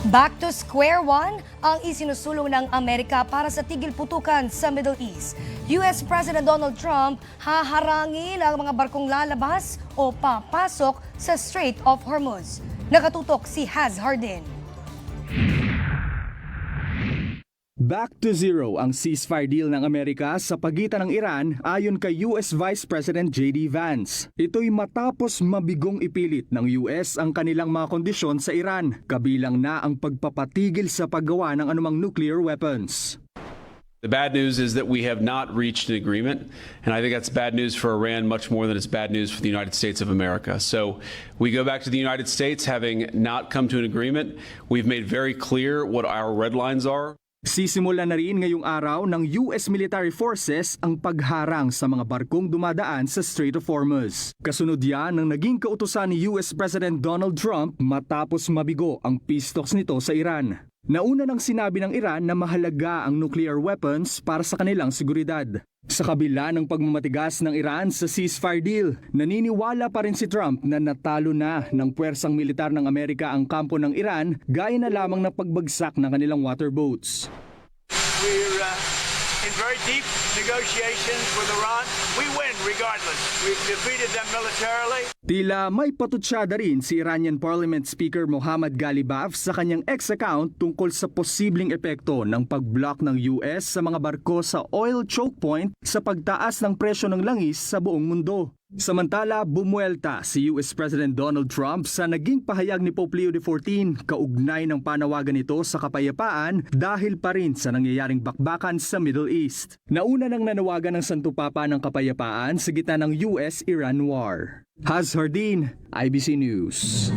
Back to square one ang isinusulong ng Amerika para sa tigil putukan sa Middle East. US President Donald Trump haharangin ang mga barkong lalabas o papasok sa Strait of Hormuz. Nakatutok si Haz Hardin. Back to zero ang ceasefire deal ng Amerika sa pagitan ng Iran ayon kay US Vice President J.D. Vance. Ito'y matapos mabigong ipilit ng US ang kanilang mga kondisyon sa Iran, kabilang na ang pagpapatigil sa paggawa ng anumang nuclear weapons. The bad news is that we have not reached an agreement, and I think that's bad news for Iran much more than it's bad news for the United States of America. So we go back to the United States having not come to an agreement. We've made very clear what our red lines are. Sisimulan na rin ngayong araw ng US military forces ang pagharang sa mga barkong dumadaan sa Strait of Hormuz. Kasunod yan ng naging kautusan ni US President Donald Trump matapos mabigo ang peace talks nito sa Iran. Nauna nang sinabi ng Iran na mahalaga ang nuclear weapons para sa kanilang seguridad. Sa kabila ng pagmamatigas ng Iran sa ceasefire deal, naniniwala pa rin si Trump na natalo na ng puwersang militar ng Amerika ang kampo ng Iran gaya na lamang ng pagbagsak ng kanilang water boats. We're in very deep negotiations with Iran. We win regardless. We've defeated them militarily. Tila may patutsada rin si Iranian Parliament Speaker Mohammad Ghalibaf sa kanyang X-account tungkol sa posibleng epekto ng pag-block ng US sa mga barko sa oil choke point sa pagtaas ng presyo ng langis sa buong mundo. Samantala, bumuelta si US President Donald Trump sa naging pahayag ni Pope Leo XIV kaugnay ng panawagan nito sa kapayapaan dahil pa rin sa nangyayaring bakbakan sa Middle East. Nauna nang nanawagan ng Santo Papa ng kapayapaan sa gitna ng US-Iran war. Haz Hardin, IBC News.